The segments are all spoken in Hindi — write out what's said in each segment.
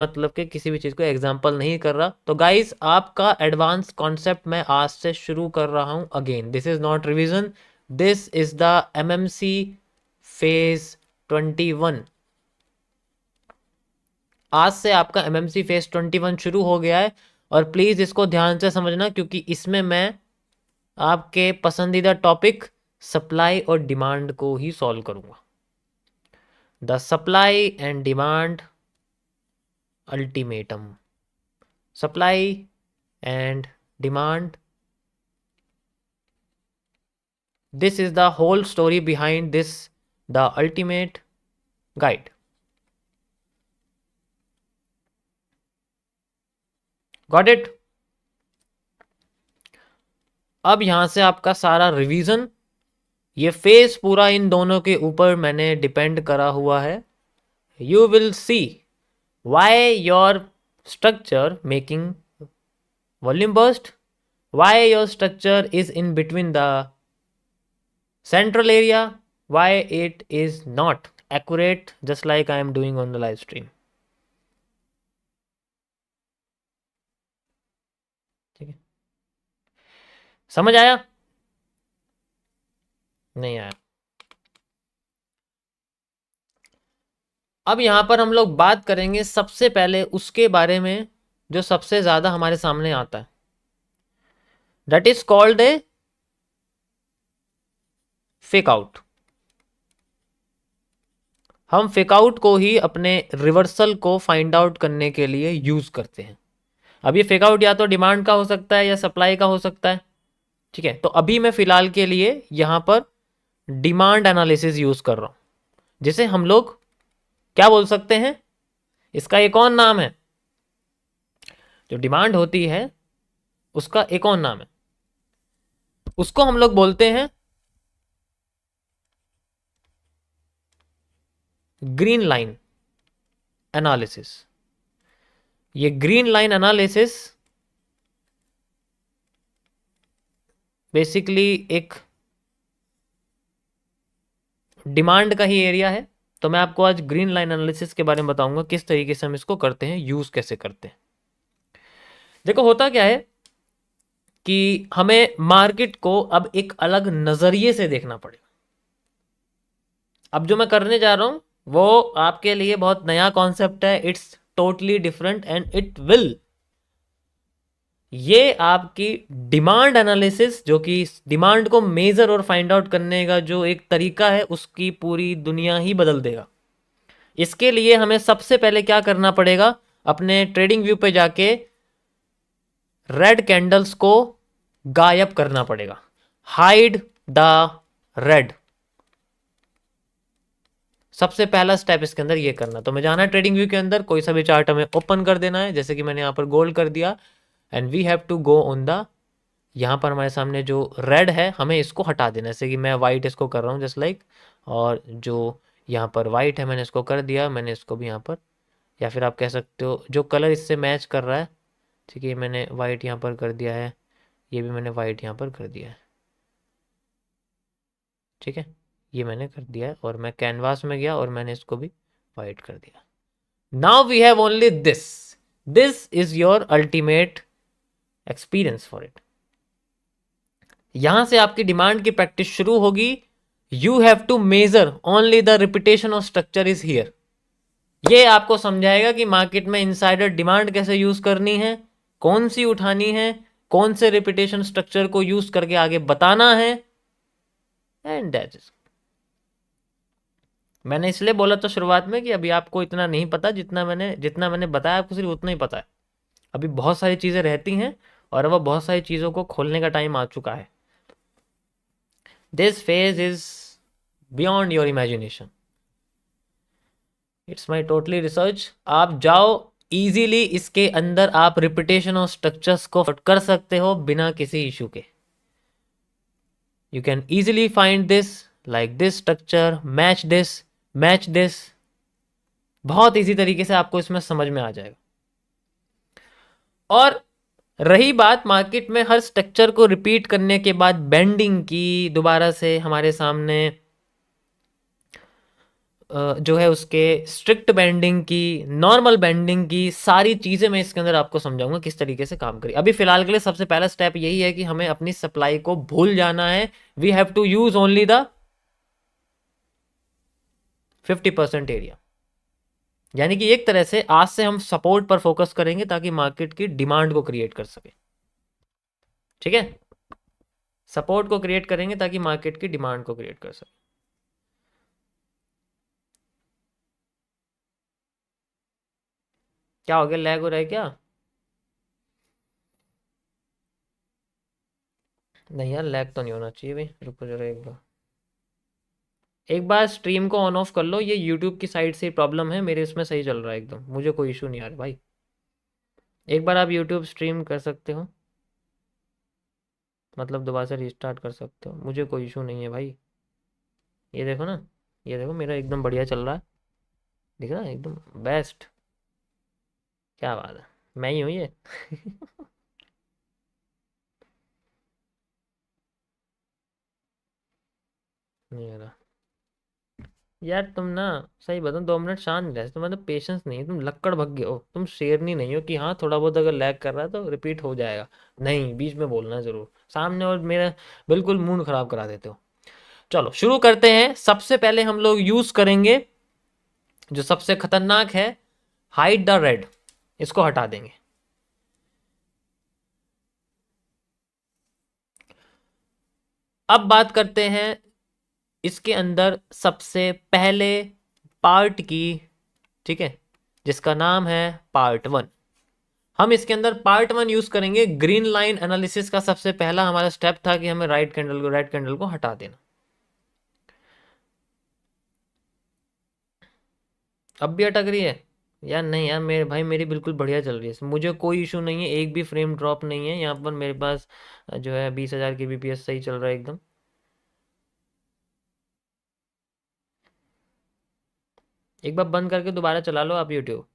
मतलब कि किसी भी चीज़ को एग्जाम्पल नहीं कर रहा। तो गाइस आपका एडवांस कॉन्सेप्ट मैं आज से शुरू कर रहा हूँ again. This is not revision, this is the MMC phase 21। आज से आपका एमएमसी फेज 21 शुरू हो गया है और प्लीज इसको ध्यान से समझना, क्योंकि इसमें मैं आपके पसंदीदा टॉपिक सप्लाई और डिमांड को ही सॉल्व करूंगा। The supply and demand ultimatum, supply and demand, this is the whole story behind this, the ultimate guide. Got it? अब यहां से आपका सारा रिवीजन, ये फेज पूरा इन दोनों के ऊपर मैंने डिपेंड करा हुआ है। You will see why your structure making volume burst, why your structure is in between the central area, why it is not accurate, just like I am doing on the live stream. ठीक है, समझ आया? नहीं आया? अब यहां पर हम लोग बात करेंगे सबसे पहले उसके बारे में जो सबसे ज्यादा हमारे सामने आता है, that is called a fake out. हम फेक आउट को ही अपने रिवर्सल को फाइंड आउट करने के लिए यूज करते हैं। अब ये फेक आउट या तो डिमांड का हो सकता है या सप्लाई का हो सकता है। ठीक है, तो अभी मैं फिलहाल के लिए यहां पर डिमांड एनालिसिस यूज कर रहा हूं, जिसे हम लोग क्या बोल सकते हैं, इसका एक और नाम है, जो डिमांड होती है उसका एक और नाम है, उसको हम लोग बोलते हैं ग्रीन लाइन एनालिसिस। ये ग्रीन लाइन एनालिसिस बेसिकली एक डिमांड का ही एरिया है। तो मैं आपको आज ग्रीन लाइन एनालिसिस के बारे में बताऊंगा, किस तरीके से हम इसको करते हैं, यूज कैसे करते हैं। देखो होता क्या है कि हमें मार्केट को अब एक अलग नजरिए से देखना पड़ेगा। अब जो मैं करने जा रहा हूं वो आपके लिए बहुत नया कॉन्सेप्ट है, it's totally different and it will, ये आपकी डिमांड एनालिसिस, जो कि डिमांड को मेजर और फाइंड आउट करने का जो एक तरीका है, उसकी पूरी दुनिया ही बदल देगा। इसके लिए हमें सबसे पहले क्या करना पड़ेगा, अपने ट्रेडिंग व्यू पे जाके रेड कैंडल्स को गायब करना पड़ेगा, हाइड द रेड। सबसे पहला स्टेप इसके अंदर ये करना। तो मैं जाना है ट्रेडिंग व्यू के अंदर, कोई सा भी चार्ट हमें ओपन कर देना है, जैसे कि मैंने यहाँ पर गोल्ड कर दिया, and we have to go on the, यहाँ पर हमारे सामने जो रेड है हमें इसको हटा देना, जैसे कि मैं वाइट इसको कर रहा हूँ जस्ट लाइक, और जो यहाँ पर वाइट है मैंने इसको कर दिया, मैंने इसको भी यहाँ पर, या फिर आप कह सकते हो जो कलर इससे मैच कर रहा है, ठीक है, मैंने वाइट यहाँ पर कर दिया है, ये भी मैंने वाइट यहाँ पर कर दिया है। ठीक है, ये मैंने कर दिया है, और मैं कैनवास में गया और मैंने इसको भी वाइट कर दिया। Now we have only this, this is your ultimate experience for it. यहां से आपकी डिमांड की प्रैक्टिस शुरू होगी। You have to measure only the repetition of structure is here. ये आपको समझाएगा कि मार्केट में इनसाइडर डिमांड कैसे यूज करनी है, कौन सी उठानी है, कौन से रिपीटेशन स्ट्रक्चर को यूज करके आगे बताना है, एंड दैट इज। मैंने इसलिए बोला था शुरुआत में कि अभी आपको इतना नहीं पता, जितना मैंने बताया आपको सिर्फ उतना ही पता है। अभी बहुत सारी चीजें रहती हैं और अब बहुत सारी चीजों को खोलने का टाइम आ चुका है। This phase is beyond your imagination. It's my totally research. आप जाओ इजीली, इसके अंदर आप रिपीटेशन और स्ट्रक्चर्स को कर सकते हो बिना किसी इशू के। You can easily find this like this structure, match this, बहुत इजी तरीके से आपको इसमें समझ में आ जाएगा। और रही बात मार्केट में हर स्ट्रक्चर को रिपीट करने के बाद बेंडिंग की, दोबारा से हमारे सामने जो है उसके स्ट्रिक्ट बैंडिंग की, नॉर्मल बैंडिंग की, सारी चीज़ें मैं इसके अंदर आपको समझाऊंगा किस तरीके से काम करें। अभी फिलहाल के लिए सबसे पहला स्टेप यही है कि हमें अपनी सप्लाई को भूल जाना है। We have to use only the 50% area. यानी कि एक तरह से आज से हम सपोर्ट पर फोकस करेंगे ताकि मार्केट की डिमांड को क्रिएट कर सके। ठीक है, सपोर्ट को क्रिएट करेंगे ताकि मार्केट की डिमांड को क्रिएट कर सके। क्या हो गया, लैग हो रहा है क्या? नहीं यार, लैग तो नहीं होना चाहिए भाई, रुको जरा एक बार। एक बार स्ट्रीम को ऑन ऑफ कर लो, ये यूट्यूब की साइड से प्रॉब्लम है, मेरे इसमें सही चल रहा है एकदम, मुझे कोई इशू नहीं आ रहा भाई। एक बार आप यूट्यूब स्ट्रीम कर सकते हो, मतलब दोबारा से रिस्टार्ट कर सकते हो, मुझे कोई इशू नहीं है भाई। ये देखो ना, ये देखो मेरा एकदम बढ़िया चल रहा है, दिख रहा है एकदम बेस्ट। क्या बात है, मैं ही हूँ ये। नहीं आ रहा यार, तुम ना, सही बताऊँ 2 मिनट शांत रहे, तुम्हारे तो पेशेंस नहीं है, तुम लक्कड़ भग गए हो, तुम शेरनी नहीं हो कि हाँ थोड़ा बहुत अगर लैग कर रहा है तो रिपीट हो जाएगा। नहीं, बीच में बोलना है जरूर सामने, और मेरा बिल्कुल मूड खराब करा देते हो। चलो शुरू करते हैं। सबसे पहले हम लोग यूज करेंगे जो सबसे खतरनाक है, हाइड द रेड, इसको हटा देंगे। अब बात करते हैं इसके अंदर सबसे पहले पार्ट की, ठीक है, जिसका नाम है पार्ट 1। हम इसके अंदर पार्ट 1 यूज करेंगे। ग्रीन लाइन एनालिसिस का सबसे पहला हमारा स्टेप था कि हमें रेड कैंडल को हटा देना। अब भी अटक रही है यार? नहीं यार मेरे भाई, मेरी बिल्कुल बढ़िया चल रही है, मुझे कोई इशू नहीं है, एक भी फ्रेम ड्रॉप नहीं है यहाँ पर मेरे पास। जो है 20,000 की बीपीएस सही चल रहा है एकदम। एक बार बंद करके दोबारा चला लो आप यूट्यूब।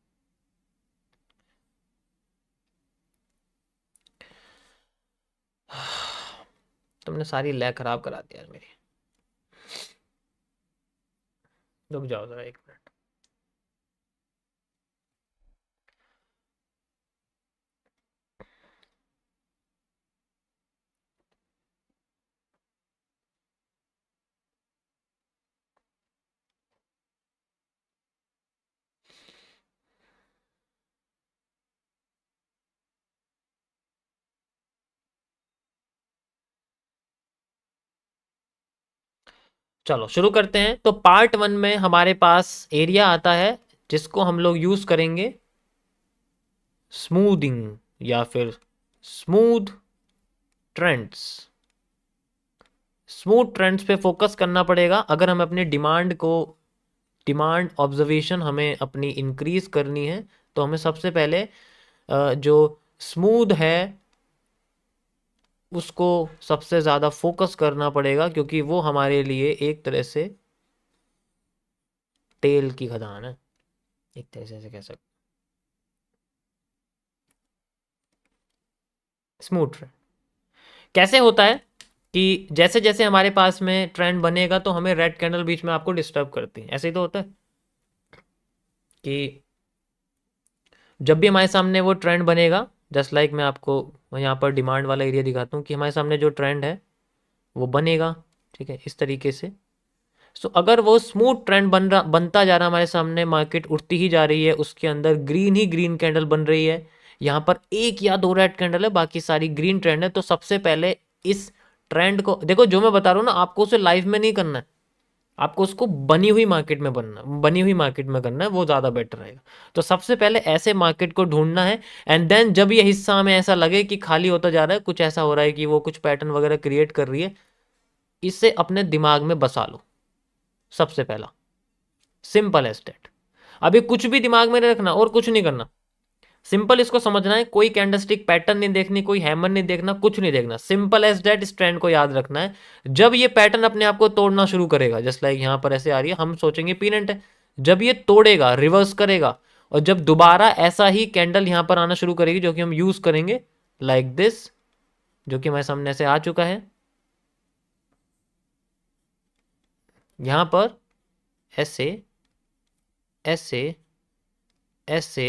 तुमने सारी लैग खराब करा दी यार मेरी। रुक जाओ जरा 1 मिनट। चलो शुरू करते हैं। तो पार्ट 1 में हमारे पास एरिया आता है जिसको हम लोग यूज करेंगे स्मूदिंग या फिर स्मूथ ट्रेंड्स। स्मूथ ट्रेंड्स पे फोकस करना पड़ेगा अगर हमें अपनी डिमांड ऑब्जर्वेशन हमें अपनी इंक्रीज करनी है। तो हमें सबसे पहले जो स्मूथ है उसको सबसे ज़्यादा फोकस करना पड़ेगा, क्योंकि वो हमारे लिए एक तरह से तेल की खदान है, एक तरह से कह सकते। स्मूथ ट्रेंड कैसे होता है कि जैसे जैसे हमारे पास में ट्रेंड बनेगा तो हमें रेड कैंडल बीच में आपको डिस्टर्ब करती है, ऐसे ही तो होता है कि जब भी हमारे सामने वो ट्रेंड बनेगा, जस्ट लाइक मैं आपको यहाँ पर डिमांड वाला एरिया दिखाता हूँ कि हमारे सामने जो ट्रेंड है वो बनेगा, ठीक है, इस तरीके से। सो अगर वो स्मूथ ट्रेंड बनता जा रहा है, हमारे सामने मार्केट उठती ही जा रही है, उसके अंदर ग्रीन ही ग्रीन कैंडल बन रही है, यहाँ पर एक या दो रेड कैंडल है, बाकी सारी ग्रीन ट्रेंड है, तो सबसे पहले इस ट्रेंड को देखो। जो मैं बता रहा हूँ ना, आपको उसे लाइव में नहीं करना है, आपको उसको बनी हुई मार्केट में करना है, वो ज़्यादा बेटर रहेगा। तो सबसे पहले ऐसे मार्केट को ढूंढना है, एंड देन जब ये हिस्सा हमें ऐसा लगे कि खाली होता जा रहा है, कुछ ऐसा हो रहा है कि वो कुछ पैटर्न वगैरह क्रिएट कर रही है, इसे अपने दिमाग में बसा लो। सबसे पहला सिंपल एज दैट। अभी कुछ भी दिमाग में नहीं रखना और कुछ नहीं करना, सिंपल इसको समझना है। कोई कैंडलस्टिक पैटर्न नहीं देखनी, कोई हैमर नहीं देखना, कुछ नहीं देखना, सिंपल एज दैट। इस ट्रेंड को याद रखना है। जब ये पैटर्न अपने आप को तोड़ना शुरू करेगा, जस्ट लाइक यहां पर ऐसे आ रही है, हम सोचेंगे पीनेंट है। जब ये तोड़ेगा, रिवर्स करेगा, और जब दोबारा ऐसा ही कैंडल यहां पर आना शुरू करेगी, जो कि हम यूज करेंगे लाइक दिस, जो कि हमारे सामने ऐसे आ चुका है, यहां पर ऐसे ऐसे ऐसे